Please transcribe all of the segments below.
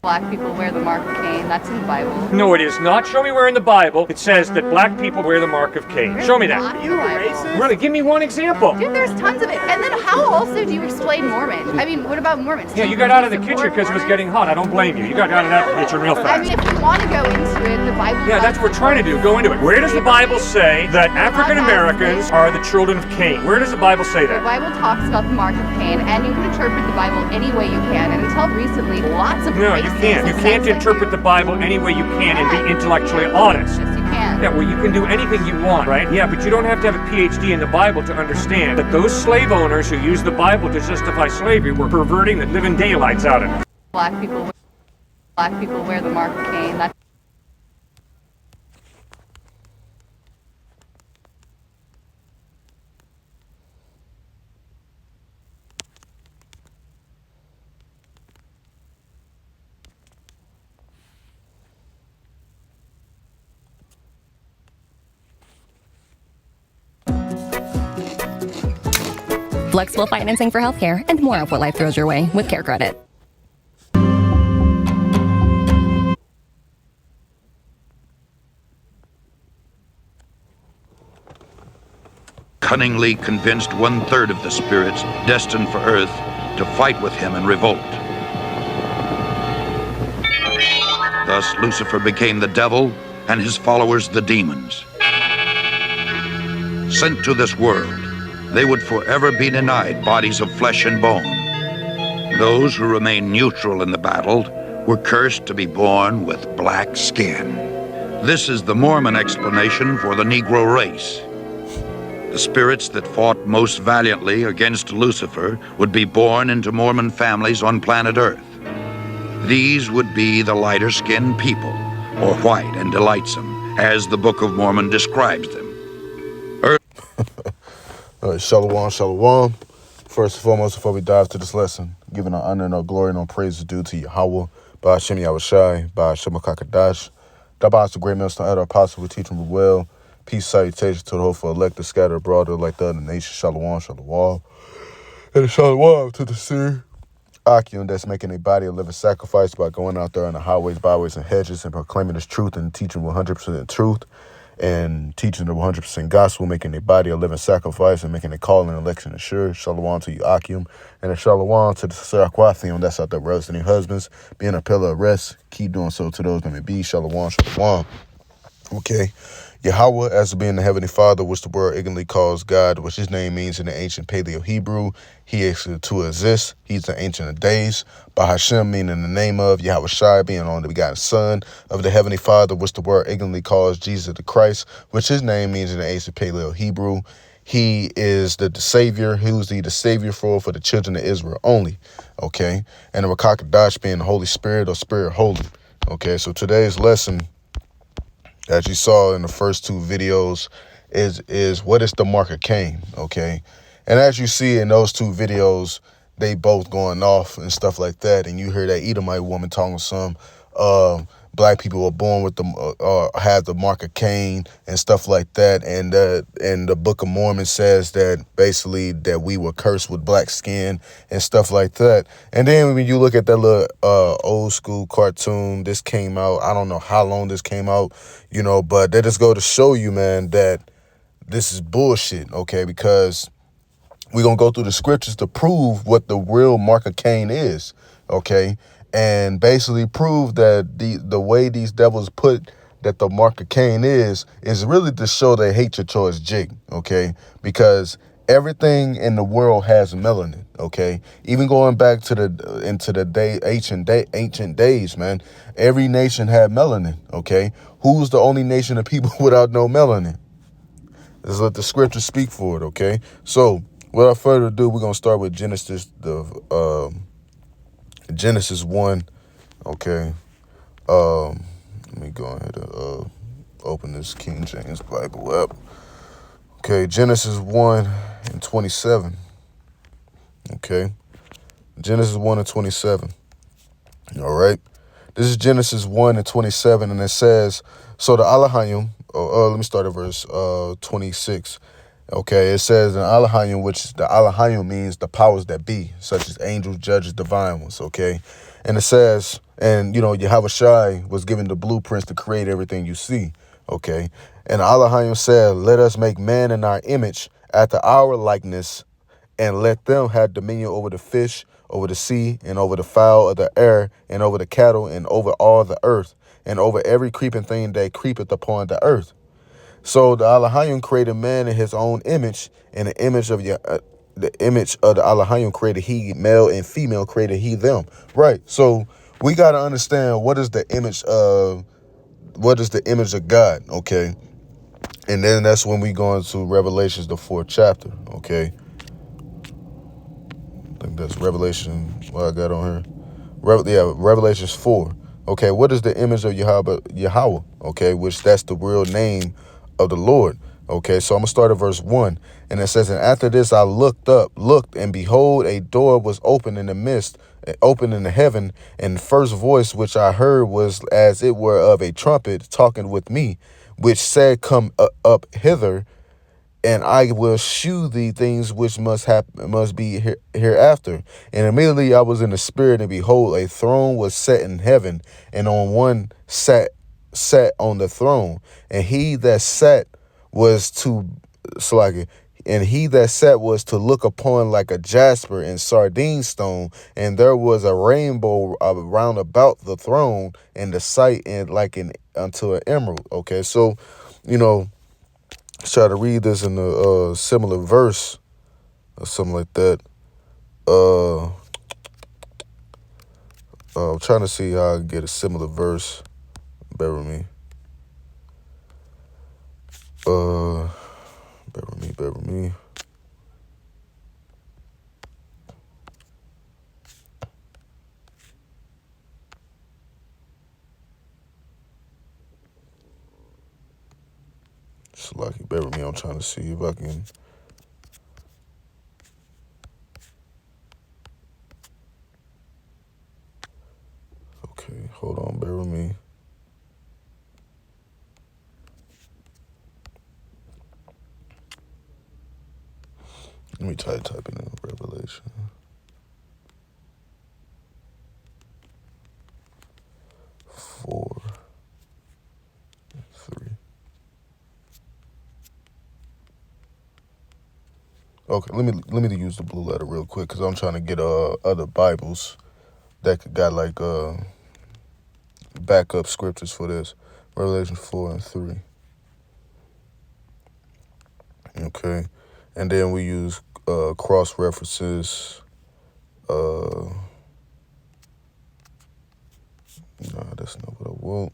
Black people wear the mark of Cain. That's in the Bible. No, it is not. Show me where in the Bible it says that black people wear the mark of Cain. Show me that. Not in the Bible. Really, give me one example. Dude, there's tons of it. And then how also do you explain Mormon? I mean, what about Mormons? Yeah, you got out of the kitchen because it was getting hot. I don't blame you. You got out of that kitchen real I fast. mean, if you want to go into it, the Bible. Yeah, that's what we're trying to do. Go into it. Where does the Bible say that African Americans are the children of Cain? Where does the Bible say The that? Bible talks about the mark of Cain, and you can interpret the Bible any way you can. And until recently, lots of No, you can't. You can't interpret the Bible any way you can and be intellectually honest. Yes, you can. Yeah, well, you can do anything you want, right? Yeah, but you don't have to have a PhD in the Bible to understand that those slave owners who used the Bible to justify slavery were perverting the living daylights out of it. Black people wear the mark of Cain. That's Flexible financing for healthcare and more of what life throws your way with Care Credit. Cunningly convinced 1/3 of the spirits destined for Earth to fight with him in revolt. Thus, Lucifer became the devil and his followers the demons. Sent to this world, they would forever be denied bodies of flesh and bone. Those who remained neutral in the battle were cursed to be born with black skin. This is the Mormon explanation for the Negro race. The spirits that fought most valiantly against Lucifer would be born into Mormon families on planet Earth. These would be the lighter-skinned people, or white and delightsome, as the Book of Mormon describes them. All right, shalom, shalom. First and foremost, before we dive to this lesson, giving our honor and our glory and our praise is due to Yahweh, Ba'ashem Yahushai, Ba'ashem HaKadosh. Dabba is the great millstone elder apostle who teach him well. Peace, salutation to the hopeful elect, scattered abroad like the other nations. Shalom, shalom. And a shalom to the seer Akim that's making a body a living sacrifice by going out there on the highways, byways, and hedges and proclaiming his truth and teaching 100% truth and teaching the 100% gospel, making a body a living sacrifice and making a call and election assured. Shalom to you, Akim. And a shalom to the Seraquathium that's out there representing husbands, being a pillar of rest. Keep doing so to those that may be. Shalom, shalom. Okay. Yahweh, as being the Heavenly Father, which the word ignorantly calls God, which his name means in the ancient Paleo-Hebrew, he is to exist. He's the Ancient of Days. Bahashem, meaning the name of Yahweh Shai, being only the begotten Son of the Heavenly Father, which the word ignorantly calls Jesus the Christ, which his name means in the ancient Paleo-Hebrew. He is the Savior. He was the Savior for the children of Israel only. Okay. And the Rakakadash being the Holy Spirit or Spirit Holy. Okay. So today's lesson, as you saw in the first two videos, is what is the mark of Cain, okay? And as you see in those two videos, they both going off and stuff like that. And you hear that Edomite woman talking some black people were born with have the mark of Cain and stuff like that. And the Book of Mormon says that basically that we were cursed with black skin and stuff like that. And then when you look at that little old school cartoon, this came out, I don't know how long this came out, you know, but that just go to show you, man, that this is bullshit, okay? Because we're going to go through the scriptures to prove what the real mark of Cain is, okay? And basically prove that the way these devils put that the mark of Cain is really to show they hate your choice jig, okay? Because everything in the world has melanin, okay? Even going back to ancient days, man, every nation had melanin, okay? Who's the only nation of people without no melanin? Let's let the scriptures speak for it, okay? So, without further ado, we're gonna start with Genesis 1, okay? Let me go ahead and open this King James Bible up. Okay, Genesis 1:27. Okay, Genesis 1:27. All right, this is Genesis 1:27, and it says, so the Elohim, let me start at verse 26. Okay, it says in Elohim, which the Elohim means the powers that be, such as angels, judges, divine ones. Okay, and it says, and Yahweh Shai was given the blueprints to create everything you see. Okay, and Elohim said, "Let us make man in our image, after our likeness, and let them have dominion over the fish, over the sea, and over the fowl of the air, and over the cattle, and over all the earth, and over every creeping thing that creepeth upon the earth." So the Elohim created man in his own image, and the image of the Elohim created he, male and female created he them. Right. So we got to understand what is the image of God. Okay. And then that's when we go into Revelations, the 4th chapter. Okay. I think that's Revelation. What I got on here. Revelations 4. Okay, what is the image of Yahweh? Okay, which that's the real name of the Lord. Okay, so I'm gonna start at verse 1, and it says, "And after this I looked, and behold, a door was open in the midst, open in the heaven, and the first voice which I heard was as it were of a trumpet talking with me, which said, Come up hither, and I will shew thee things which must be hereafter. And immediately I was in the spirit, and behold, a throne was set in heaven, and on one sat on the throne, and he that sat was to look upon like a jasper and sardine stone, and there was a rainbow round about the throne, and the sight and unto an emerald. Okay, so try to read this in a similar verse or something like that. I'm trying to see how I can get a similar verse. Bear with me. Bear with me. Slucky, bear with me. I'm trying to see if I can. Okay, hold on. Bear with me. Let me type it in Revelation. Okay, let me use the blue letter real quick because I'm trying to get other Bibles that got backup scriptures for this. Revelation 4:3. Okay, and then we use cross references. Nah, that's not what I want.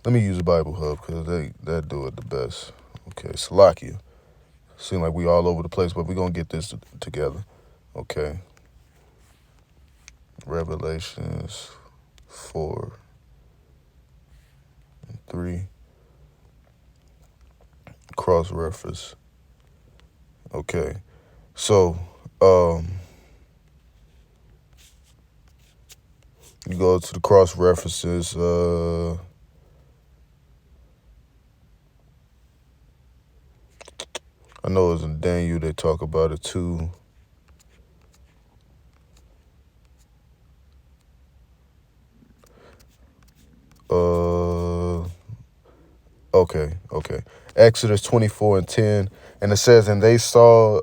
Let me use Bible Hub because they do it the best. Okay, Salakia. Seem like we all over the place, but we're going to get this together. Okay. Revelations 4:3. Cross-reference. Okay. So, you go to the cross-references. I know it's in Daniel they talk about it too. Okay. Exodus 24:10, and it says, and they saw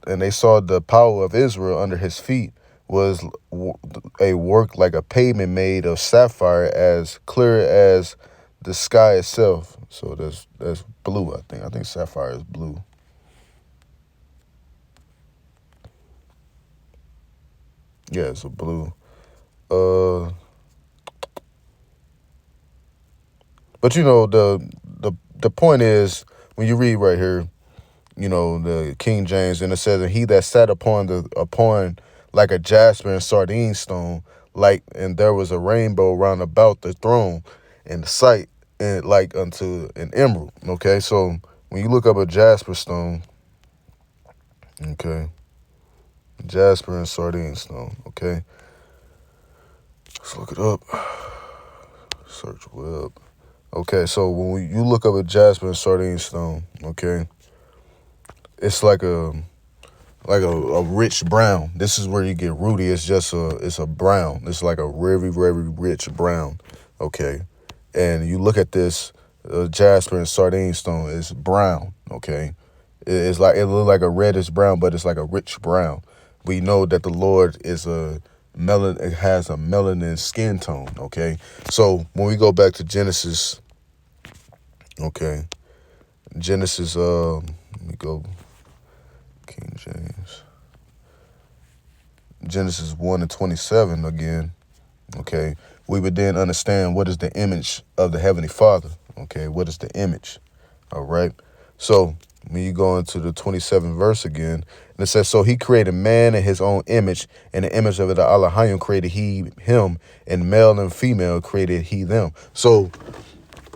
the power of Israel under his feet was a work like a pavement made of sapphire, as clear as the sky itself. So that's blue. I think sapphire is blue. Yeah, it's a blue. But the point is, when you read right here, the King James, and it says, and he that sat upon like a jasper and sardine stone, and there was a rainbow round about the throne, and the sight and like unto an emerald. Okay, so when you look up a jasper stone, okay, jasper and sardine stone, okay, let's look it up. Search web. Okay, so when you look up a jasper and sardine stone, okay, it's like a rich brown. This is where you get rudy. It's a brown. It's like a very, very rich brown. Okay. And you look at this jasper and sardine stone, it's brown. Okay. It's like, it looks like a reddish brown, but it's like a rich brown. We know that the Lord is it has a melanin skin tone. Okay. So when we go back to Genesis, okay, Genesis, let me go King James. Genesis 1:27 again, okay, we would then understand what is the image of the Heavenly Father, okay, what is the image, all right? So when you go into the 27th verse again, and it says, so he created man in his own image, and the image of the Elohim created he him, and male and female created he them. So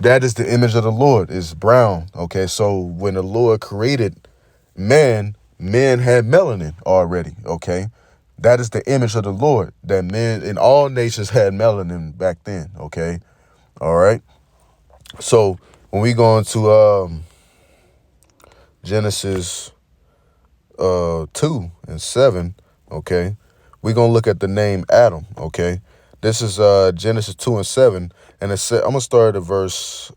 that is the image of the Lord, is brown, okay? So when the Lord created men had melanin already, okay? That is the image of the Lord, that men in all nations had melanin back then, okay? All right? So when we go into Genesis 2:7, okay, we're going to look at the name Adam, okay? This is Genesis 2:7, and it said, I'm going to start at verse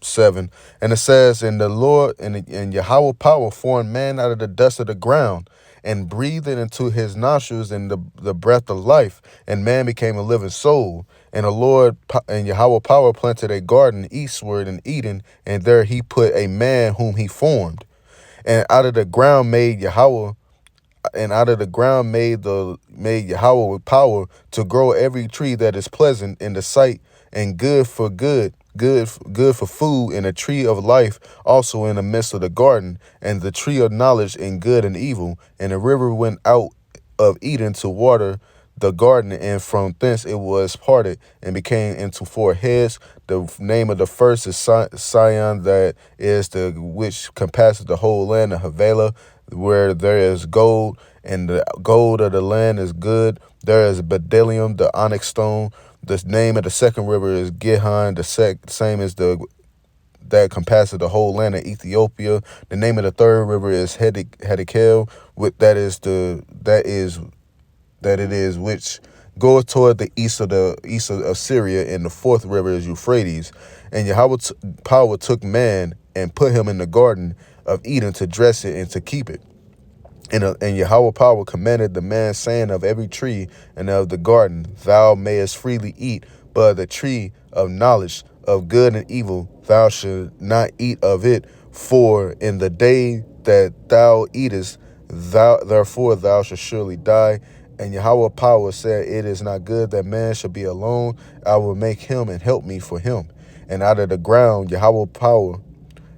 7, and it says, and the Lord and Yahweh power formed man out of the dust of the ground and breathed it into his nostrils and the breath of life, and man became a living soul. And the Lord and Yahweh power planted a garden eastward in Eden, and there he put a man whom he formed. And out of the ground made Yahweh, and out of the ground made Yahweh with power to grow every tree that is pleasant in the sight and good for food, and a tree of life also in the midst of the garden, and the tree of knowledge in good and evil. And the river went out of Eden to water the garden, and from thence it was parted and became into four heads. The name of the first is Sion, that is the which compasses the whole land of Havilah, where there is gold, and the gold of the land is good. There is bdellium, the onyx stone. The name of the second river is Gihon. The same as that compasses the whole land of Ethiopia. The name of the third river is Hedikel, that it is which goeth toward the east of Syria, and the fourth river is Euphrates. And Yahweh power took man and put him in the garden of Eden to dress it and to keep it. And Yahweh power commanded the man, saying, of every tree and of the garden thou mayest freely eat, but of the tree of knowledge of good and evil thou shalt not eat of it, for in the day that thou eatest, therefore thou shalt surely die. And Yahweh power said, it is not good that man should be alone. I will make him and help me for him. And out of the ground Yahweh power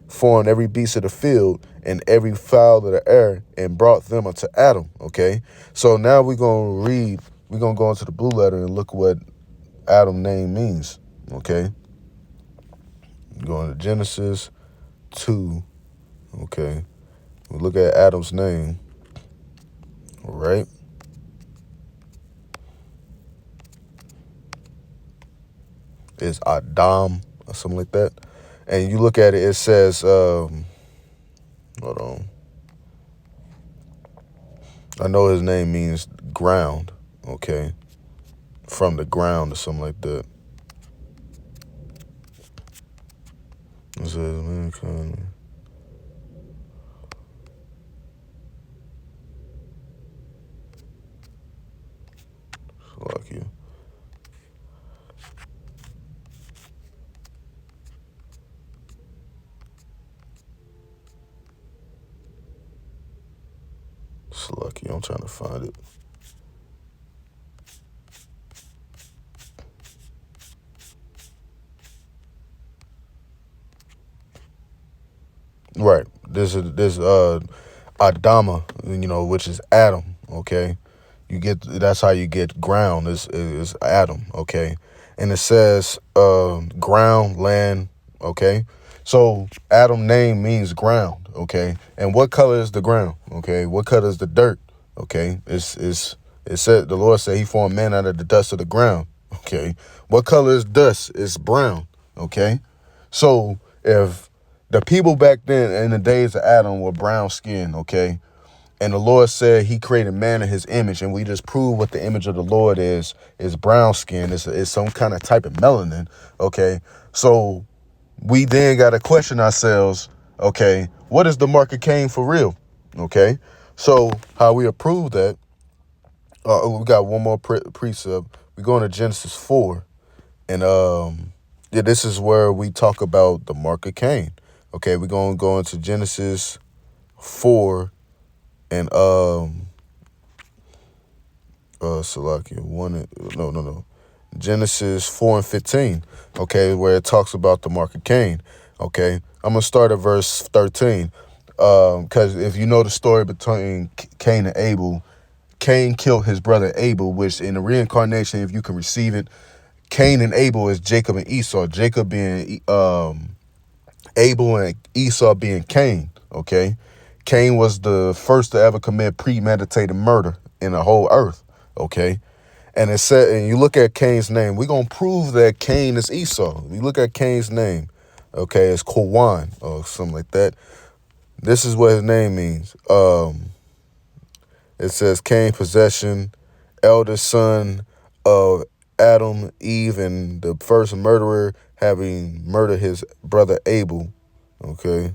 formed every beast of the field and every fowl of the air, and brought them unto Adam. Okay, so now we're gonna go into the blue letter and look what Adam name means. Okay, going to Genesis 2. Okay, we look at Adam's name. All right, it's Adam or something like that. And you look at it, it says, hold on. I know his name means ground, okay? From the ground or something like that. It says, mankind. Like you. It's lucky. I'm trying to find it. Right. This Adama, which is Adam. Okay. That's how you get ground is Adam. Okay. And it says ground, land. Okay. So Adam name means ground. Okay. And what color is the ground? Okay. What color is the dirt? Okay. It said, the Lord said he formed man out of the dust of the ground. Okay. What color is dust? It's brown. Okay. So if the people back then in the days of Adam were brown skin, okay, and the Lord said he created man in his image, and we just proved what the image of the Lord is brown skin. It's some kind of type of melanin. Okay. So we then got to question ourselves, okay, what is the mark of Cain for real? Okay. So how we approve that, we got one more precept. We're going to Genesis 4. And yeah, this is where we talk about the mark of Cain. Okay, we're going to go into Genesis 4 and Salakia, no. Genesis 4 and 15, okay, where it talks about the mark of Cain. Okay, I'm going to start at verse 13. Because if you know the story between Cain and Abel, Cain killed his brother Abel, which in the reincarnation, if you can receive it, Cain and Abel is Jacob and Esau. Jacob being Abel and Esau being Cain. Okay, Cain was the first to ever commit premeditated murder in the whole earth. Okay, and it said, and you look at Cain's name, we're gonna prove that Cain is Esau. We look at Cain's name. Okay, it's Kowan or something like that. This is what his name means. It says Cain, possession, eldest son of Adam, Eve, and the first murderer having murdered his brother Abel. Okay.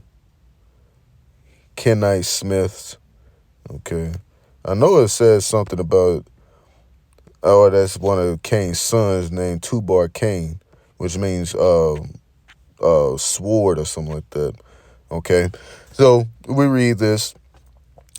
Kenite Smiths. Okay. I know it says something about, oh, that's one of Cain's sons named Tubar Cain, which means sword or something like that. Okay. So we read this,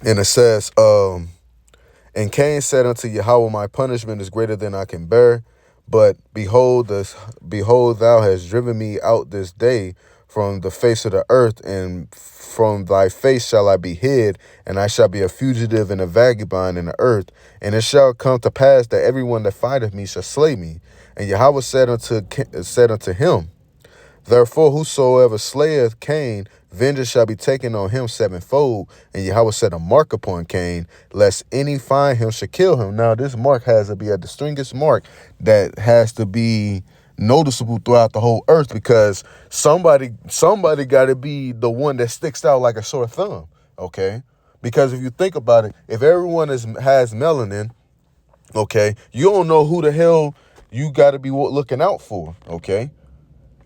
and it says, and Cain said unto Yahweh, my punishment is greater than I can bear. But behold, thou hast driven me out this day from the face of the earth, and from thy face shall I be hid, and I shall be a fugitive and a vagabond in the earth. And it shall come to pass that everyone that fighteth me shall slay me. And Yahweh said unto him, therefore, whosoever slayeth Cain, vengeance shall be taken on him sevenfold. And Yahweh set a mark upon Cain, lest any find him should kill him. Now, this mark has to be a distinguished mark that has to be noticeable throughout the whole earth, because somebody got to be the one that sticks out like a sore thumb. Okay, because if you think about it, if everyone has melanin, okay, you don't know who the hell you got to be looking out for. Okay.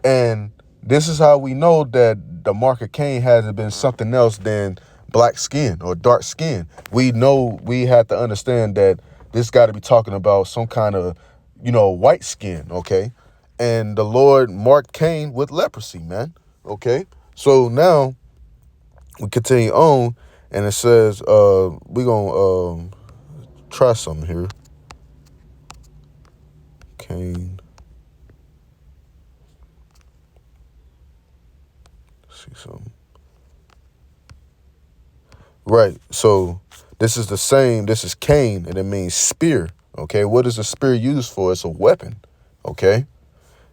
And this is how we know that the mark of Cain hasn't been something else than black skin or dark skin. We know we have to understand that this got to be talking about some kind of, white skin, okay? And the Lord marked Cain with leprosy, man, okay? So now we continue on, and it says we're going to try something here. Cain. See something. Right. So this is the same. This is Cain, and it means spear. Okay. What is a spear used for? It's a weapon. Okay.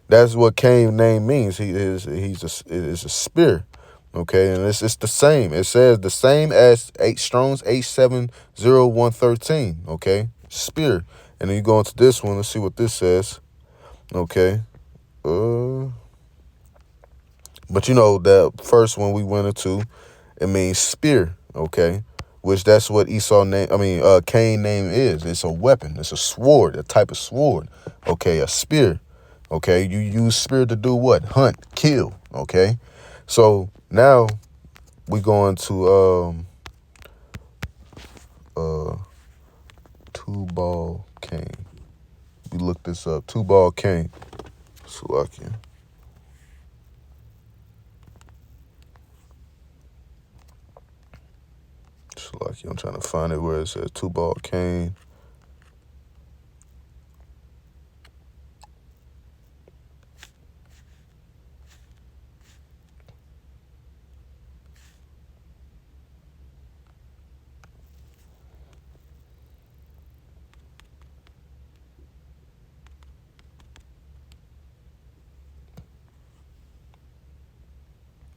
That's what Cain's name means. He's a spear. Okay. And it's the same. It says the same as Strong's H70113. Okay. Spear. And then you go into this one. Let's see what this says. Okay. But that first one we went into, it means spear, okay? Which that's what Cain name is. It's a weapon. It's a sword, a type of sword, okay? A spear, okay? You use spear to do what? Hunt, kill, okay? So now we go into Tubal Cain. We look this up. Tubal Cain. Salakia. I'm trying to find it where it says Tubal Cain.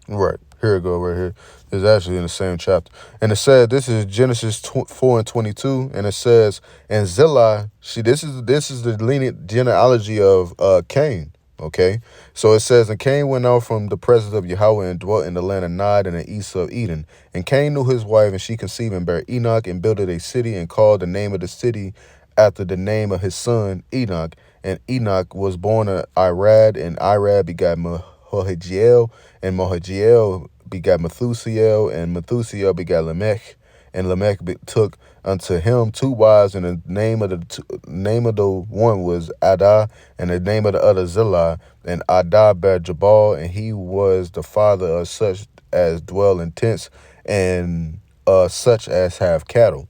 Right. Here it go right here. It's actually in the same chapter. And it said, this is Genesis 4:22, and it says, and Zillah, this is the lineage genealogy of Cain. Okay, so it says, and Cain went out from the presence of Yahweh and dwelt in the land of Nod in the east of Eden. And Cain knew his wife, and she conceived and bare Enoch, and builded a city, and called the name of the city after the name of his son Enoch. And Enoch was born of Irad, and Irad begat Mahaziel, and Mahaziel begat Methusiel, and Methusiel begat Lamech. And Lamech took unto him 2 wives, and the name of the one was Adah, and the name of the other Zillah. And Adah bare Jabal, and he was the father of such as dwell in tents, and such as have cattle.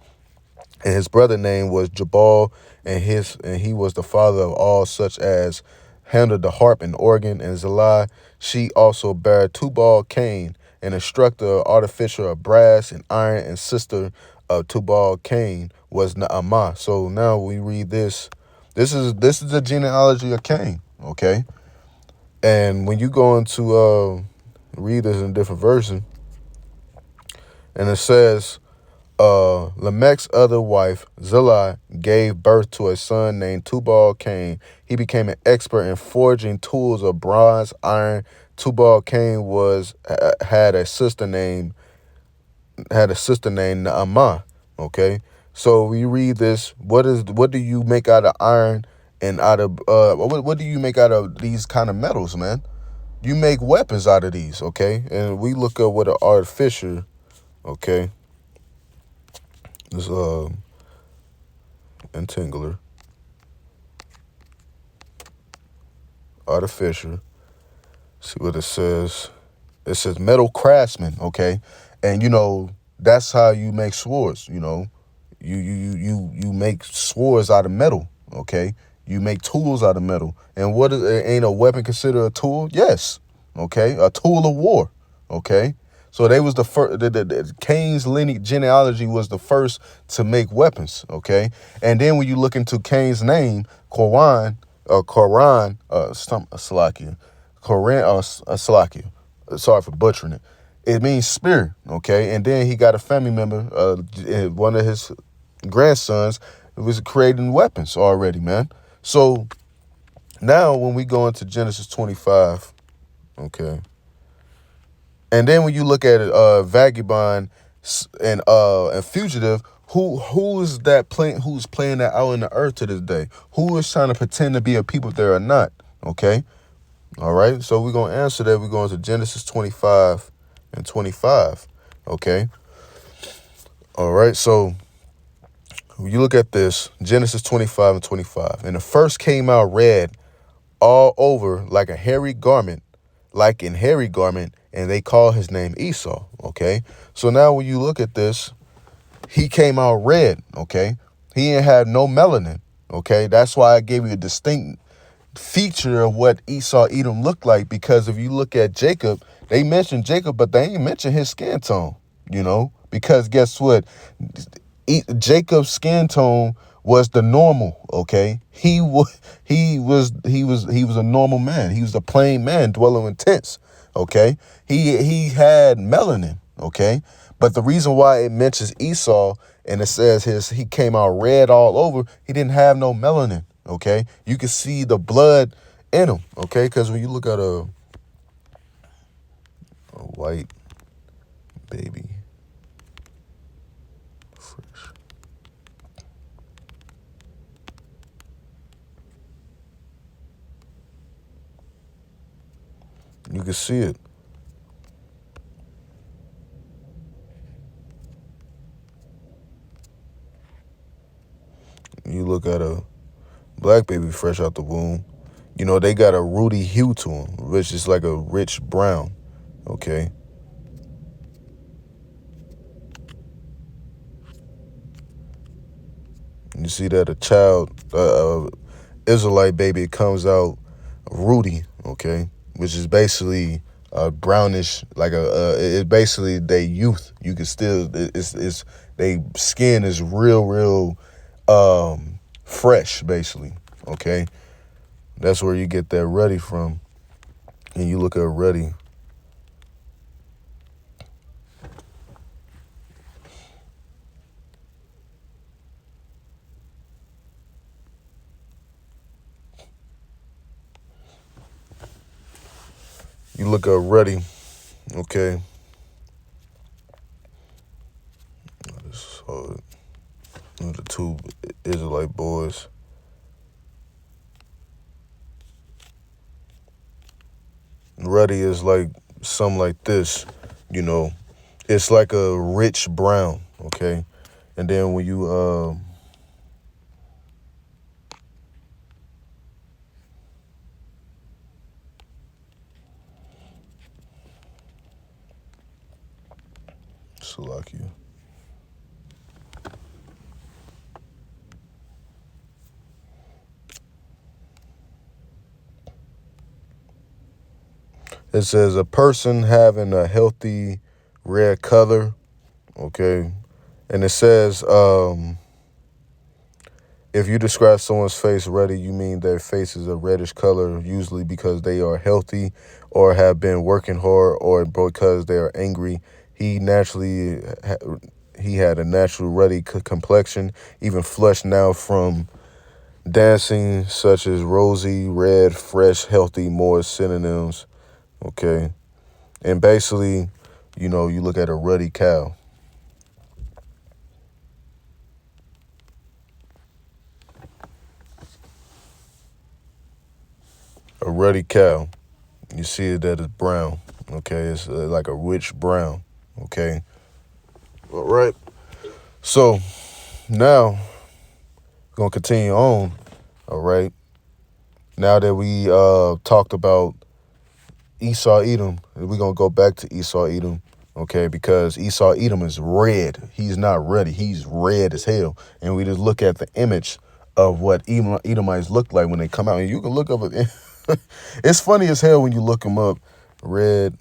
And his brother name was Jabal, and he was the father of all such as handled the harp and organ. And Zillah, she also bare Tubal Cain, an instructor, artificer of brass and iron, and sister of Tubal Cain was Naamah. So now we read this. This is the genealogy of Cain, okay? And when you go into read this in a different version, and it says, Lamech's other wife, Zillah, gave birth to a son named Tubal Cain. He became an expert in forging tools of bronze, iron. Tubal Cain had a sister named Naamah. Okay, so we read this. What do you make out of iron and out of what do you make out of these kind of metals, man? You make weapons out of these, okay? And we look up what an artificer, okay? This entangler, artificer. See what it says. It says metal craftsman, okay? And that's how you make swords. You make swords out of metal, okay? You make tools out of metal. And ain't a weapon considered a tool? Yes, okay, a tool of war, okay. So they was the first. Cain's lineage genealogy was the first to make weapons. Okay, and then when you look into Cain's name, Salakia. Sorry for butchering it. It means spear. Okay, and then he got a family member, one of his grandsons, who was creating weapons already, man. So now when we go into Genesis 25, okay. And then when you look at it, Vagabond and Fugitive, who is that playing? Who's playing that out in the earth to this day? Who is trying to pretend to be a people there or not? Okay, all right. So we're gonna answer that. We're going to Genesis 25 and 25. Okay, all right. So when you look at this, Genesis 25 and 25, and the first came out red all over like a hairy garment, and they call his name Esau, okay? So now when you look at this, he came out red, okay? He ain't had no melanin, okay? That's why I gave you a distinct feature of what Esau Edom looked like, because if you look at Jacob, they mentioned Jacob, but they ain't mentioned his skin tone, because guess what? Jacob's skin tone was the normal, okay? He was a normal man. He was a plain man dwelling in tents, okay? He had melanin, okay? But the reason why it mentions Esau and it says he came out red all over, he didn't have no melanin, okay? You can see the blood in him, okay? Because when you look at a white baby fresh, you can see it. You look at a black baby fresh out the womb, they got a ruddy hue to them, which is like a rich brown, okay? You see that a child, Israelite baby, comes out ruddy, okay? Which is basically brownish, like it's basically their youth. You can still, it's they skin is real fresh, basically, okay? That's where you get that ruddy from. And you look at ruddy. look up ready, okay. So, the two Israelite boys. Ready is like something like this, you know. It's like a rich brown, okay. And then when you Salakia. It says a person having a healthy red color, okay? And it says, if you describe someone's face ready, you mean their face is a reddish color, usually because they are healthy or have been working hard or because they are angry. He had a natural ruddy complexion, even flushed now from dancing, such as rosy, red, fresh, healthy, more synonyms, okay? And basically, you know, you look at a ruddy cow. A ruddy cow, you see that it's brown, okay? It's like a rich brown, okay? All right. So now we're going to continue on, all right? Now that we talked about Esau Edom, we're going to go back to Esau Edom, okay? Because Esau Edom is red. He's not ruddy. He's red as hell. And we just look at the image of what Edomites look like when they come out. And you can look up, it's funny as hell when you look them up. Red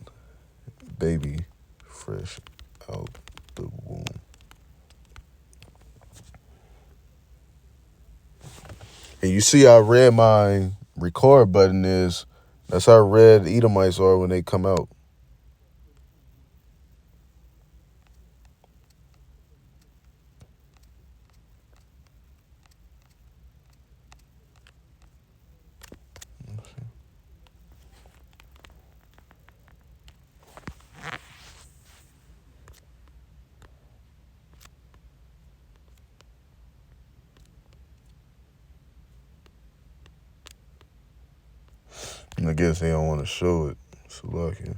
baby fresh out the womb. And you see how red my record button is. That's how red Edomites are when they come out. I guess they don't want to show it. So lucky.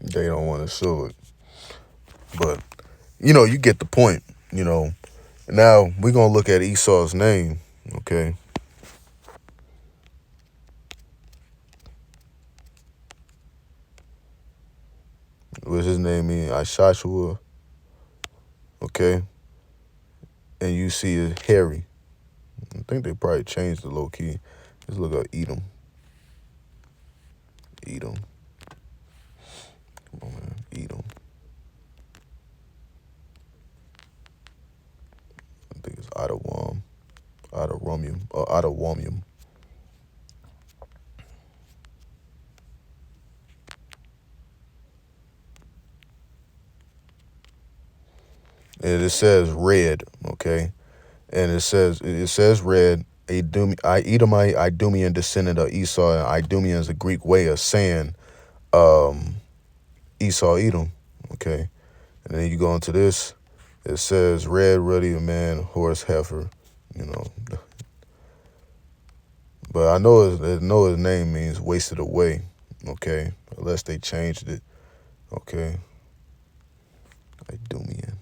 They don't want to show it. But, you know, you get the point, you know. Now, we're going to look at Esau's name, okay? What's his name mean? Ishashua, okay? And you see it's hairy. I think they probably changed the low key. Let's look at Edom. Edom. Come on, man. Edom. I think it's Adawam. Adawamium. And it says red, okay? And it says red. Edomite, Idumean descendant of Esau, and Idumean is a Greek way of saying Esau, Edom, okay? And then you go into this, it says red, ruddy, man, horse, heifer, you know. But I know his name means wasted away, okay? Unless they changed it, okay? Idumean.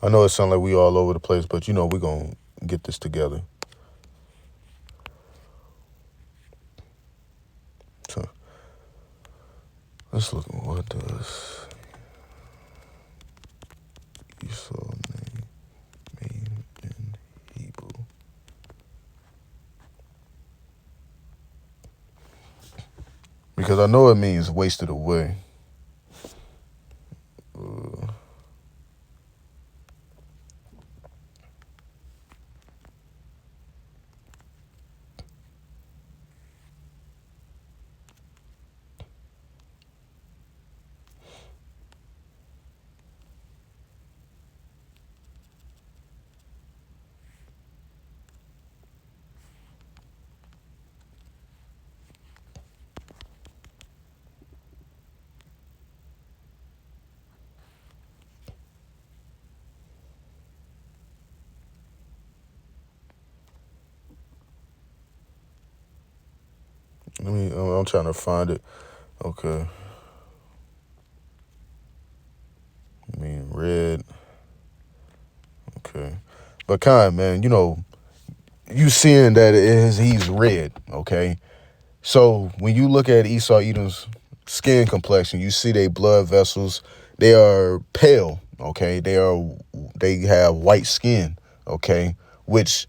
I know it sounds like we all over the place, but you know we're going to get this together. So, Let's look at what does Esau mean in Hebrew. Because I know it means wasted away. I'm trying to find it. Okay. I mean, red. Okay. But Cain, man, you seeing that he's red, okay? So when you look at Esau Edom's skin complexion, you see their blood vessels, they are pale, okay? They have white skin, okay? Which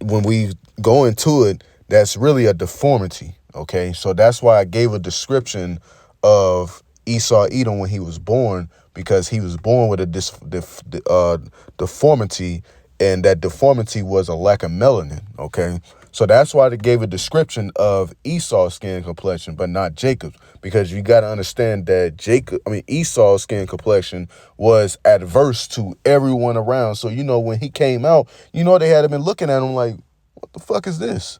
when we go into it, that's really a deformity, okay? So that's why I gave a description of Esau Edom when he was born, because he was born with a deformity, and that deformity was a lack of melanin, okay? So that's why they gave a description of Esau's skin complexion, but not Jacob's, because you got to understand that Esau's skin complexion was adverse to everyone around. So, when he came out, they had been looking at him like, what the fuck is this?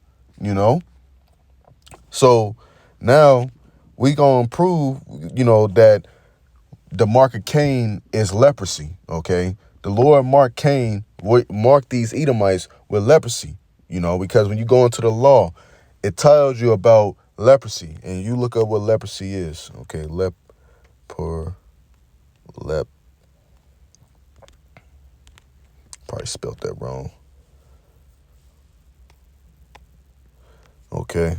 So now we gonna prove, that the mark of Cain is leprosy, okay? The Lord marked Cain, marked these Edomites with leprosy, because when you go into the law, it tells you about leprosy, and you look up what leprosy is, okay? Probably spelled that wrong. Okay,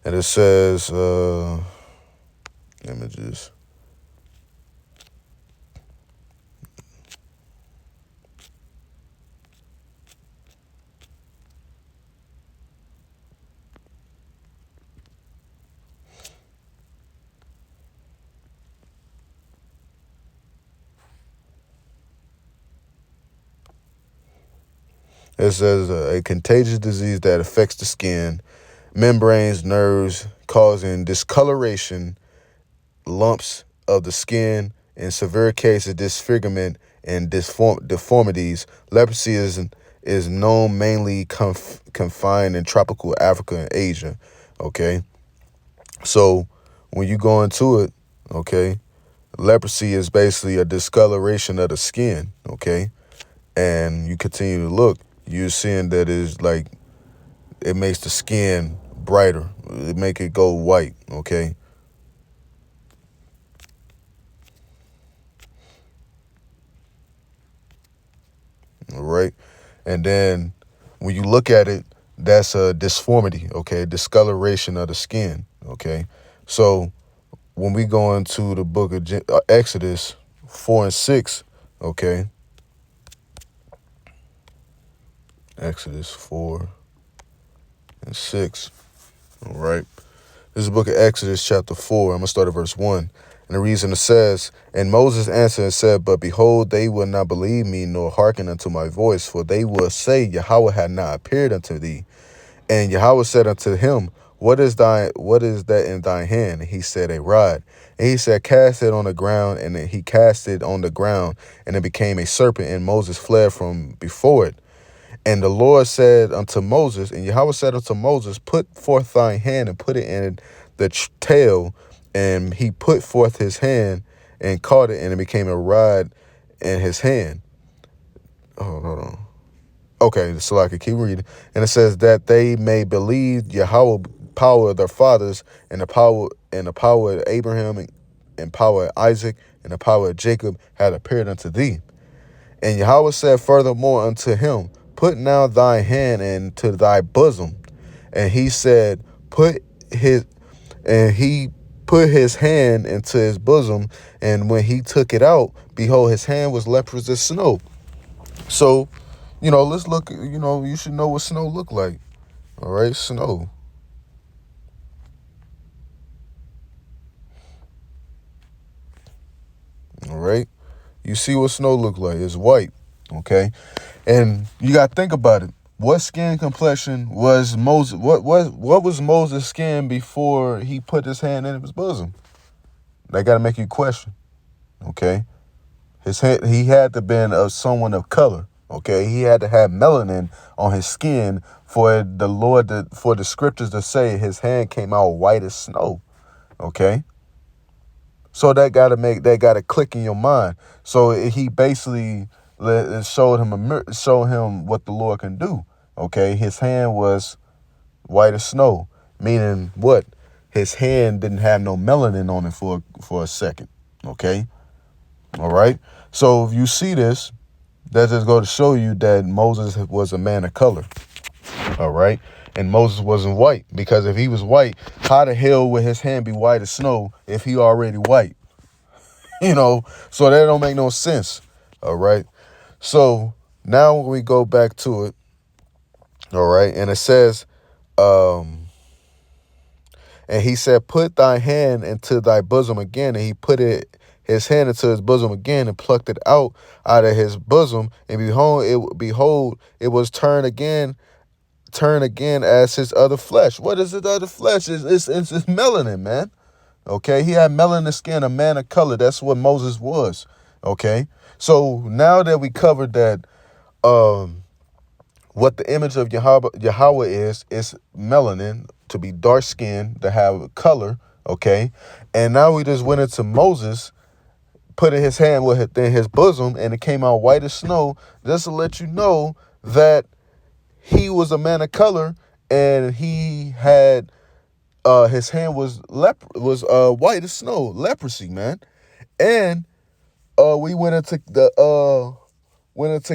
and it says, images. It says a contagious disease that affects the skin, membranes, nerves, causing discoloration, lumps of the skin, in severe cases, disfigurement and deformities. Leprosy is known mainly confined in tropical Africa and Asia. Okay, so when you go into it, okay, leprosy is basically a discoloration of the skin. Okay, and you continue to look, you're seeing that is like it makes the skin brighter. It make it go white. Okay. All right. And then when you look at it, that's a disformity, okay? Discoloration of the skin, okay? So when we go into the book of Exodus 4 and 6, okay? Exodus 4 and 6, all right? This is the book of Exodus chapter 4. I'm going to start at verse 1. And the reason it says, and Moses answered and said, but behold, they will not believe me, nor hearken unto my voice, for they will say, Yahweh had not appeared unto thee. And Yahweh said unto him, what is that in thine hand? And he said, a rod. And he said, cast it on the ground. And he cast it on the ground, and it became a serpent, and Moses fled from before it. And the Lord said unto Moses, and Yahweh said unto Moses, put forth thine hand and put it in the tail. And he put forth his hand and caught it, and it became a rod in his hand. Oh, hold on. Okay, so I could keep reading. And it says that they may believe Yahweh power of their fathers, and the power of Abraham, and power of Isaac, and the power of Jacob had appeared unto thee. And Yahweh said furthermore unto him, put now thy hand into thy bosom. And he said, and he put his hand into his bosom, and when he took it out, behold, his hand was leprous as snow. So, let's look, you should know what snow look like. All right, snow. All right. You see what snow look like. It's white. Okay. And you got to think about it. What skin complexion was Moses? What was Moses' skin before he put his hand in his bosom? That got to make you question. Okay. His head, he had to been someone of color. Okay. He had to have melanin on his skin for the scriptures to say his hand came out white as snow. Okay. So that got to click in your mind. So he basically showed him what the Lord can do. Okay, his hand was white as snow, meaning what? His hand didn't have no melanin on it for a second. Okay, all right. So if you see this, that just go to show you that Moses was a man of color. All right. And Moses wasn't white, because if he was white, how the hell would his hand be white as snow if he already white? So that don't make no sense. All right. So now when we go back to it, all right, and it says, and he said, put thy hand into thy bosom again. And he put his hand into his bosom again and plucked it out of his bosom. And behold, it was turned again as his other flesh. What is it? Other flesh? It's melanin, man. Okay, he had melanin skin, a man of color. That's what Moses was. Okay, so now that we covered that, what the image of Yahweh is melanin, to be dark skinned, to have color. Okay, and now we just went into Moses putting his hand within his bosom, and it came out white as snow. Just to let you know that he was a man of color, and he had. His hand was white as snow, leprosy, man. And we went into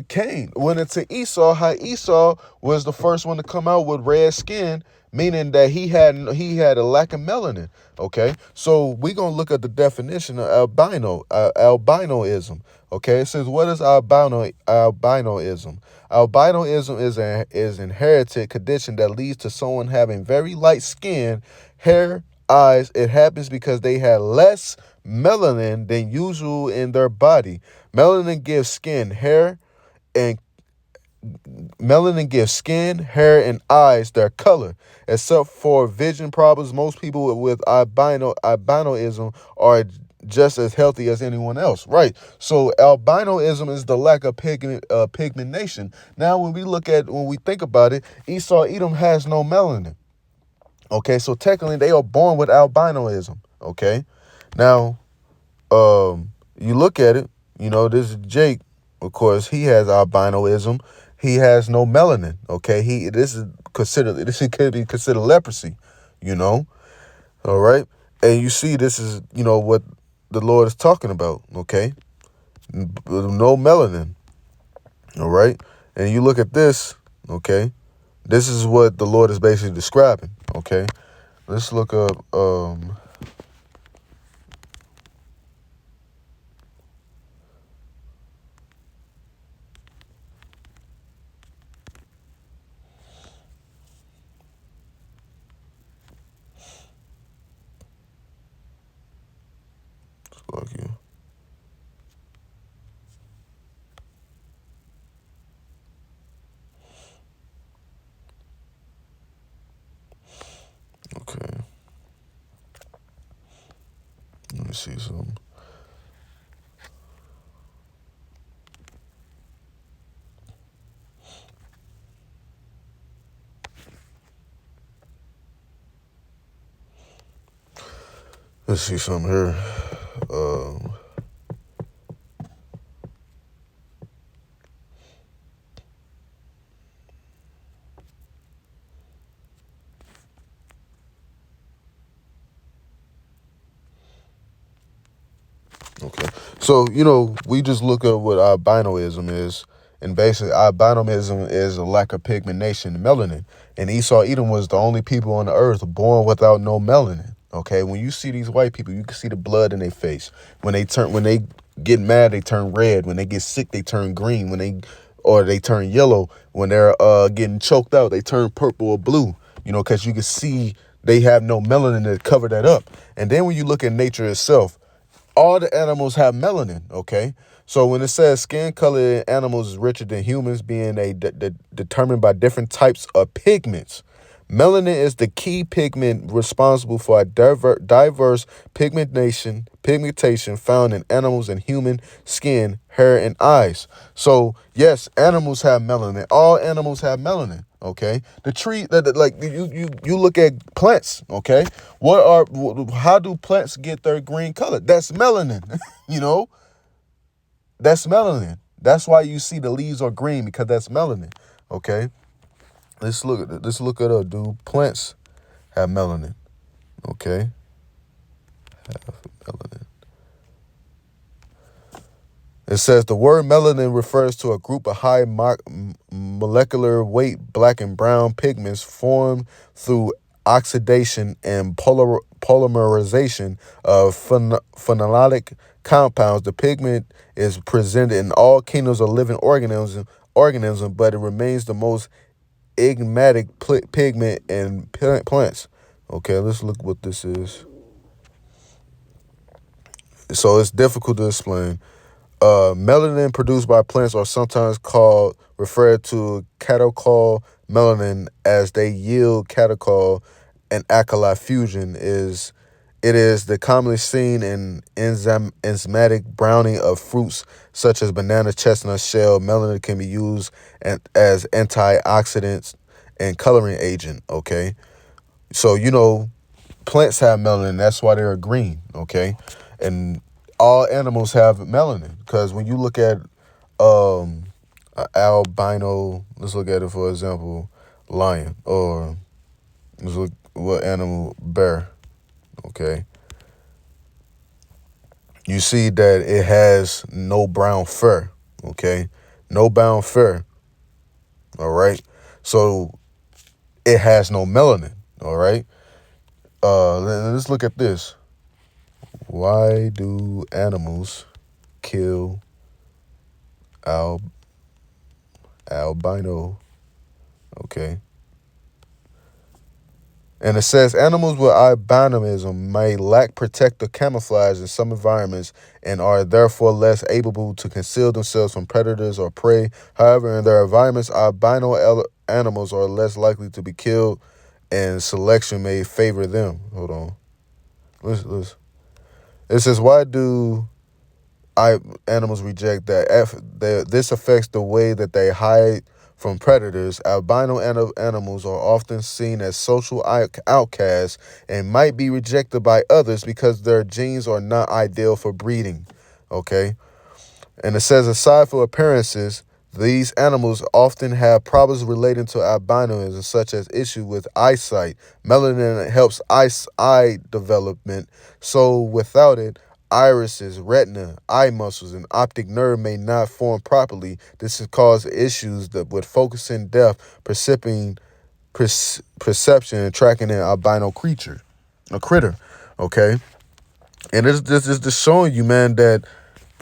Cain, went into Esau. How Esau was the first one to come out with red skin, meaning that he had a lack of melanin. Okay, so we're gonna look at the definition of albinoism. Okay, it says, what is albinoism? Albinoism is an inherited condition that leads to someone having very light skin, hair, eyes. It happens because they had less melanin than usual in their body. Melanin gives skin, hair, and and eyes their color. Except for vision problems, most people with albinoism are just as healthy as anyone else, right? So albinoism is the lack of pigmentation. Now, when we think about it, Esau Edom has no melanin. Okay, so technically they are born with albinoism. Okay, now you look at it, this is Jake. Of course, he has albinoism. He has no melanin. Okay, this could be considered leprosy. All right, and you see, this is what the Lord is talking about. Okay, no melanin. All right, and you look at this. Okay, this is what the Lord is basically describing. Okay, let's look up. Fuck you. Okay. Let me see something. Let's see something here. Okay. So, we just look at what albinoism is. And basically, albinism is a lack of pigmentation, melanin. And Esau Edom was the only people on the earth born without no melanin. Okay, when you see these white people, you can see the blood in their face. When they get mad, they turn red. When they get sick, they turn green. They turn yellow. When they're getting choked out, they turn purple or blue. Because you can see they have no melanin to cover that up. And then when you look at nature itself, all the animals have melanin. Okay, so when it says skin color in animals is richer than humans, being determined by different types of pigments. Melanin is the key pigment responsible for a diverse pigmentation found in animals and human skin, hair, and eyes. So yes, animals have melanin. All animals have melanin. Okay, the tree like you look at plants. Okay, how do plants get their green color? That's melanin. That's melanin. That's why you see the leaves are green, because that's melanin. Okay. Let's look at up, dude. Plants have melanin. Okay. Have melanin. It says the word melanin refers to a group of high molecular weight black and brown pigments formed through oxidation and polymerization of phenolic compounds. The pigment is present in all kingdoms of living organisms, but it remains the most enigmatic pigment in plants. Okay, let's look what this is. So it's difficult to explain. Melanin produced by plants are sometimes referred to catechol melanin, as they yield catechol and alkali fusion. It is the commonly seen in enzymatic browning of fruits such as banana, chestnut shell. Melanin can be used as antioxidants and coloring agent. Okay, so plants have melanin. That's why they're green. Okay, and all animals have melanin, because when you look at albino, let's look at it for example, lion, or let's look what animal, bear. Okay, you see that it has no brown fur. Okay, no brown fur. All right, so it has no melanin. All right, let's look at this. Why do animals kill albino? Okay. And it says animals with albinism may lack protective camouflage in some environments and are therefore less able to conceal themselves from predators or prey. However, in their environments, albino animals are less likely to be killed, and selection may favor them. Hold on. Listen. It says, why do animals reject that? This affects the way that they hide from predators. Albino animals are often seen as social outcasts and might be rejected by others because their genes are not ideal for breeding. Okay. And it says, aside from appearances, these animals often have problems relating to albinism, such as issues with eyesight. Melanin helps eye development, so without it, irises, retina, eye muscles, and optic nerve may not form properly. This has caused issues with focusing, depth, perception, and tracking an albino critter. Okay, and this is just showing you, man, that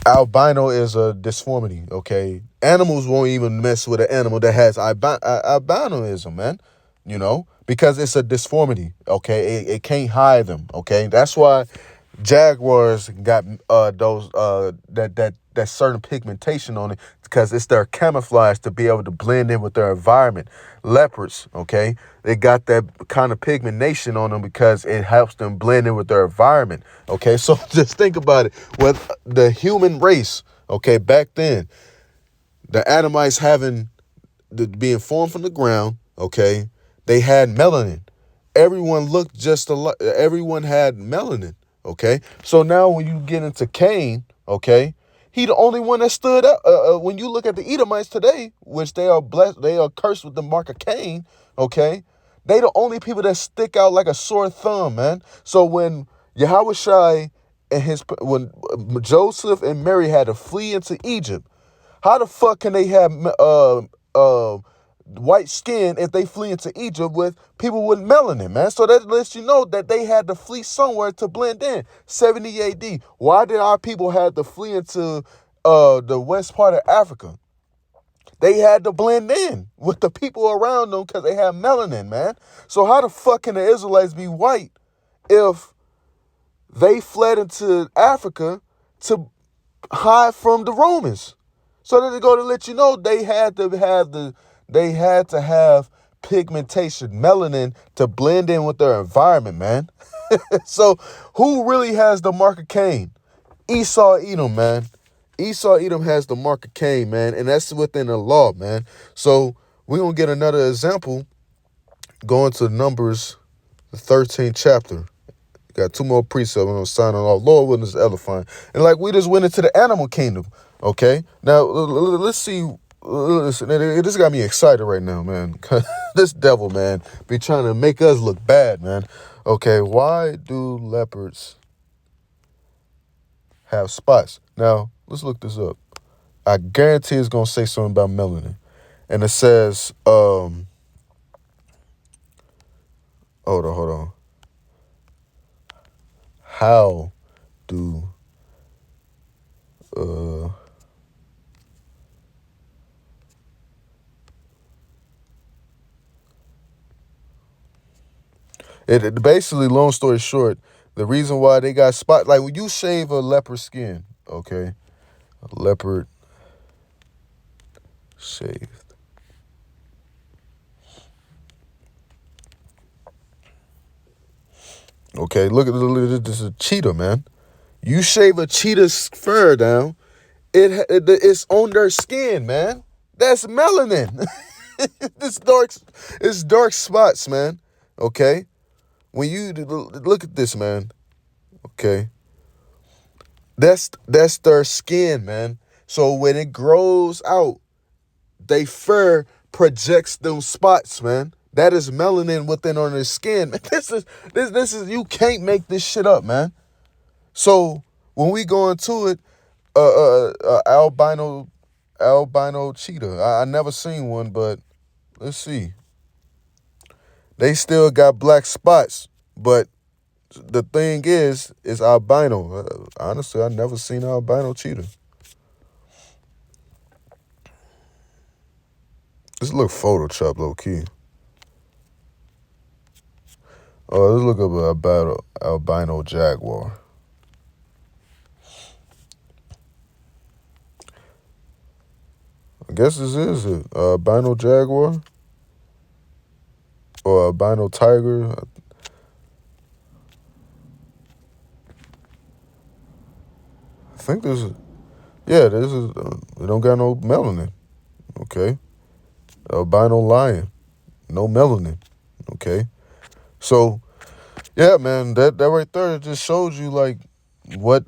albino is a disformity. Okay, animals won't even mess with an animal that has albinism, man. Because it's a disformity. Okay, it can't hide them. Okay, that's why jaguars got those that certain pigmentation on it, because it's their camouflage to be able to blend in with their environment. Leopards, okay, they got that kind of pigmentation on them because it helps them blend in with their environment. Okay, so just think about it. With the human race, okay, back then, the Adamites being formed from the ground, okay, they had melanin. Everyone looked just alike. Everyone had melanin. Okay, so now when you get into Cain, okay, he the only one that stood up. When you look at the Edomites today, which they are blessed, they are cursed with the mark of Cain. Okay, they the only people that stick out like a sore thumb, man. So when Yahushua and when Joseph and Mary had to flee into Egypt, how the fuck can they have white skin if they flee into Egypt with people with melanin, man. So that lets you know that they had to flee somewhere to blend in. 70 AD. Why did our people have to flee into the west part of Africa? They had to blend in with the people around them because they had melanin, man. So how the fuck can the Israelites be white if they fled into Africa to hide from the Romans? So that they go to let you know they had to have pigmentation, melanin, to blend in with their environment, man. So who really has the mark of Cain? Esau Edom, man. Esau Edom has the mark of Cain, man, and that's within the law, man. So we're going to get another example going to Numbers, the 13th chapter. Got two more precepts. I'm going to sign it off. Lord witness edifying. And like we just went into the animal kingdom, okay? Now, let's see. Listen, this got me excited right now, man. This devil, man, be trying to make us look bad, man. Okay, why do leopards have spots? Now, let's look this up. I guarantee it's going to say something about melanin. And it says, hold on. How do, it basically, long story short, the reason why they got spots, like when you shave a leopard skin, okay, a leopard shaved. Okay, look at this is a cheetah, man. You shave a cheetah's fur down, it's on their skin, man. That's melanin. It's dark spots, man. Okay, when you look at this, man. Okay, that's their skin, man. So when it grows out, they fur projects those spots, man. That is melanin within on their skin. This is you can't make this shit up, man. So when we go into it, albino cheetah. I never seen one, but let's see. They still got black spots, but the thing is albino. Honestly, I never seen an albino cheetah. This look Photoshop low key. Oh, let's look up about albino jaguar. I guess this is it. Albino jaguar or albino tiger. I think this is. Yeah, this is. It don't got no melanin. Okay. Albino lion, no melanin. Okay. So, yeah, man, that right there just shows you like what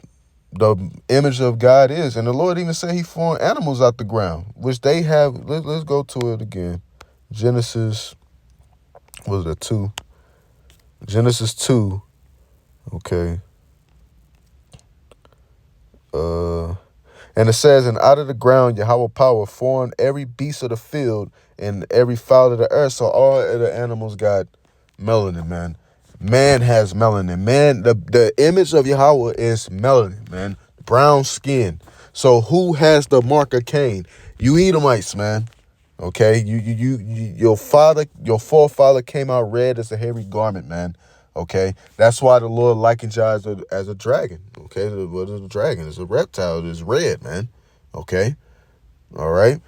the image of God is. And the Lord even said he formed animals out the ground, which they have. Let's go to it again. Genesis, was it 2? Genesis 2, okay. And it says, and out of the ground Yahweh power formed every beast of the field and every fowl of the earth. So all of the animals got melanin, man. Man has melanin. Man, the image of Yahweh is melanin, man. Brown skin. So who has the mark of Cain? You Edomites, man. Okay, your forefather came out red as a hairy garment, man. Okay, that's why the Lord likened you as a dragon. Okay, what is a dragon? It's a reptile. It's red, man. Okay, all right.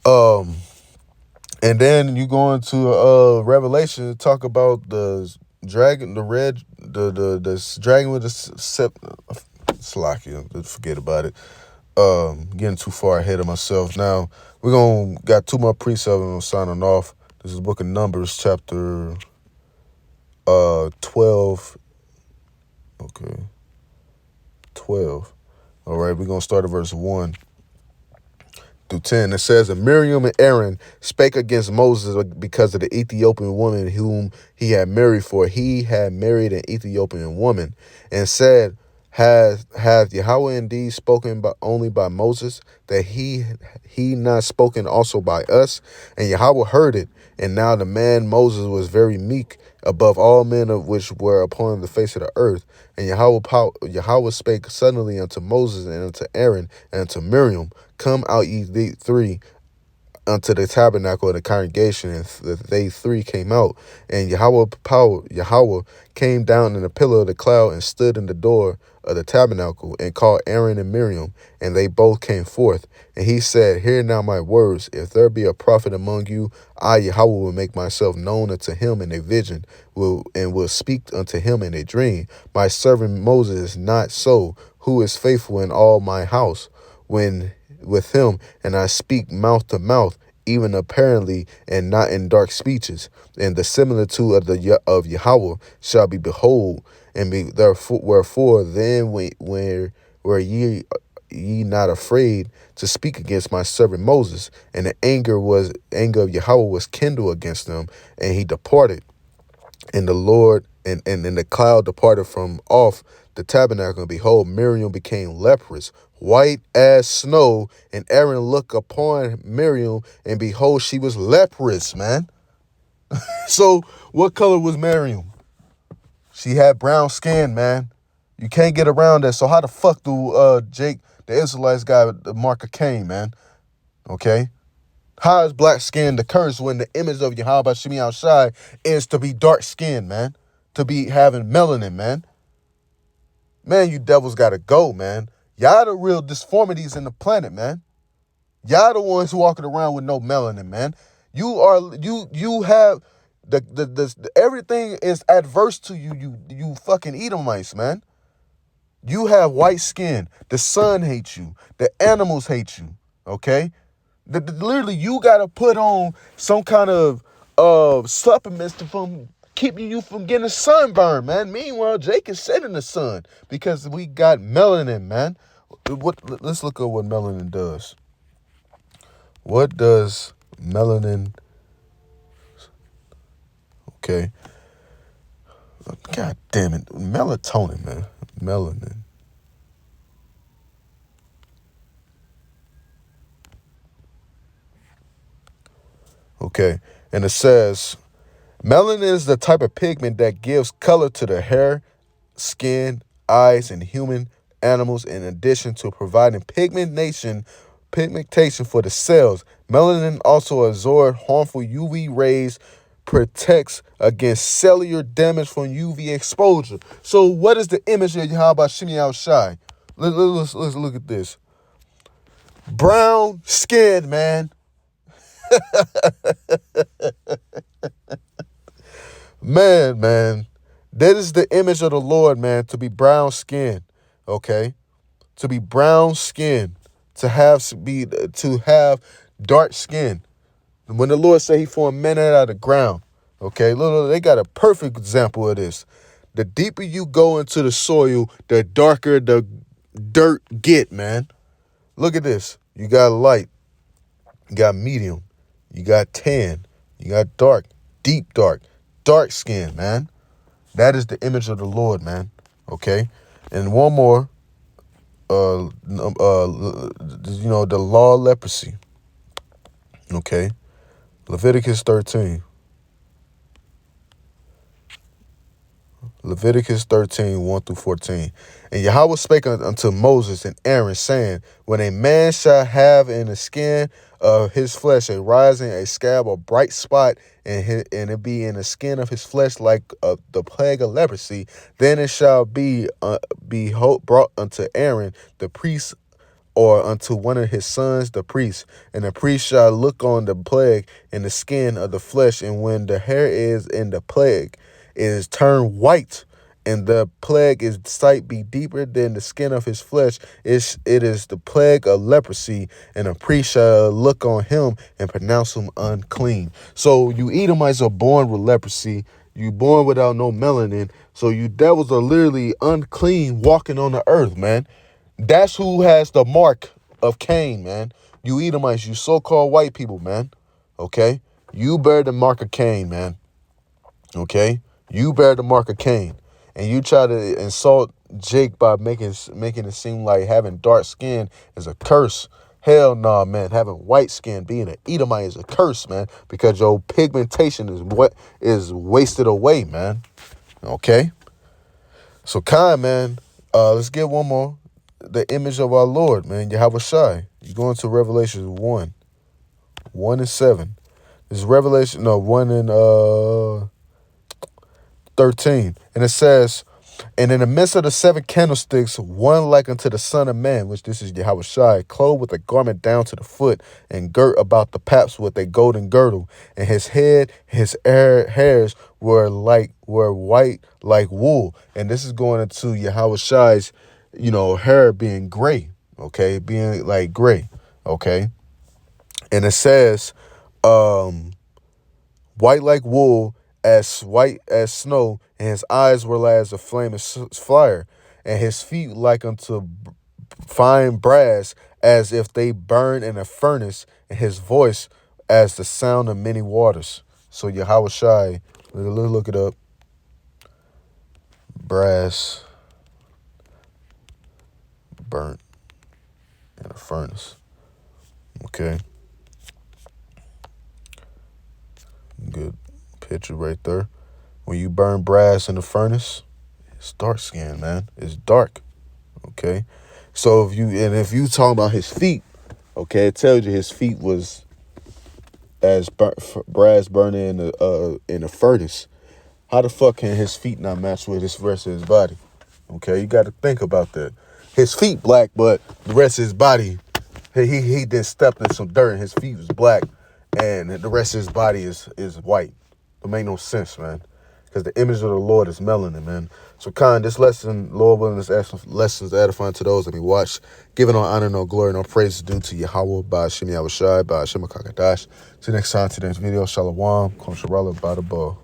And then you go into Revelation to talk about the dragon, the dragon with the Slacky. Forget about it. Getting too far ahead of myself. Now we're got two more precepts and I'm signing off. This is the book of Numbers, chapter 12. Okay. 12. All right, we're gonna start at verse 1 through 10. It says, and Miriam and Aaron spake against Moses because of the Ethiopian woman whom he had married, for he had married an Ethiopian woman, and said, Hath Yahweh indeed spoken only by Moses, that he not spoken also by us? And Yahweh heard it. And now the man Moses was very meek above all men of which were upon the face of the earth. And Yahweh spake suddenly unto Moses and unto Aaron and unto Miriam, Come out ye three unto the tabernacle of the congregation, and they three came out. And Yahweh came down in a pillar of the cloud and stood in the door of the tabernacle and called Aaron and Miriam, and they both came forth. And he said, Hear now my words. If there be a prophet among you, I, Yahweh, will make myself known unto him in a vision, will speak unto him in a dream. My servant Moses is not so, who is faithful in all my house, when with him, and I speak mouth to mouth, even apparently, and not in dark speeches. And the similitude of Yahweh shall be behold, and be therefore. Wherefore then were ye not afraid to speak against my servant Moses? And the anger of Yahweh was kindled against them, and he departed. And the Lord and the cloud departed from off the tabernacle, and behold, Miriam became leprous, white as snow. And Aaron looked upon Miriam, and behold, she was leprous, man. So what color was Miriam? She had brown skin, man. You can't get around that. So how the fuck do Jake, the Israelites, got the mark of Cain, man? Okay? How is black skin the curse when the image of Yahweh Shemi Al Shai is to be dark skinned, man? To be having melanin, man? Man, you devils gotta go, man. Y'all the real disformities in the planet, man. Y'all the ones walking around with no melanin, man. You have the everything is adverse to you, you fucking Edomites, man. You have white skin. The sun hates you. The animals hate you. Okay? Literally, you gotta put on some kind of supplements from keeping you from getting a sunburn, man. Meanwhile, Jake is sitting in the sun because we got melanin, man. Let's look at what melanin does. What does melanin? Okay. God damn it, melatonin, man. Melanin. Okay, and it says, melanin is the type of pigment that gives color to the hair, skin, eyes, and human animals, in addition to providing pigmentation for the cells. Melanin also absorbs harmful UV rays, protects against cellular damage from UV exposure. So what is the image of Yahweh Shemi Al Shai? Let's look at this. Brown skin, man. Man, that is the image of the Lord, man, to be brown skin, okay? To be brown skin, to have dark skin. When the Lord said he formed men out of the ground, okay? Look, they got a perfect example of this. The deeper you go into the soil, the darker the dirt get, man. Look at this. You got light, you got medium, you got tan, you got dark, deep dark skin, man. That is the image of the Lord, man. Okay? And one more, the law of leprosy. Okay? Leviticus 13. Leviticus 13, 1 through 14. And Yahweh spake unto Moses and Aaron, saying, When a man shall have in the skin of his flesh a rising, a scab, or bright spot, and it be in the skin of his flesh like the plague of leprosy, then it shall be brought unto Aaron the priest, or unto one of his sons the priest, and the priest shall look on the plague in the skin of the flesh, and when the hair is in the plague, it is turned white, and the plague is sight be deeper than the skin of his flesh, it is the plague of leprosy, and a priest shall look on him and pronounce him unclean. So you Edomites are born with leprosy. You born without no melanin. So you devils are literally unclean walking on the earth, man. That's who has the mark of Cain, man. You Edomites, you so-called white people, man. Okay? You bear the mark of Cain, man. Okay? You bear the mark of Cain. and you try to insult Jake by making it seem like having dark skin is a curse. Hell nah, man. Having white skin, being an Edomite is a curse, man, because your pigmentation is what is wasted away, man. Okay? So Cain, man, let's get one more. The image of our Lord, man, Yahweh Shai. You go into Revelation 1 and 7. This is Revelation, no, 1 and 13. And it says, and in the midst of the 7 candlesticks, one like unto the Son of Man, which this is Yahweh Shai, clothed with a garment down to the foot, and girt about the paps with a golden girdle. And his head, his hairs were white like wool. And this is going into Yahweh Shai's, hair being gray, okay, being like gray, okay. And it says, white like wool, as white as snow, and his eyes were as a flaming fire, and his feet like unto fine brass, as if they burn in a furnace, and his voice as the sound of many waters. So Yahweh Shai, look it up. Brass burnt in a furnace. Okay. Good picture right there. When you burn brass in the furnace, it's dark skin, man. It's dark. Okay. So if you talking about his feet, okay, it tells you his feet was as brass burning in a furnace. How the fuck can his feet not match with his rest of his body? Okay, you got to think about that. His feet black, but the rest of his body, he then stepped in some dirt and his feet was black, and the rest of his body is white. It make no sense, man. Because the image of the Lord is melanin, man. So, Cain, this lesson, Lord willing, this lesson is edifying to those that we watch. Giving no honor, no glory, no praise due to Yahweh, by Hashem Yahweh Shai, by Hashem Kakadash. See you next time to the next video. Shalom. Kom Sharala, by the ball.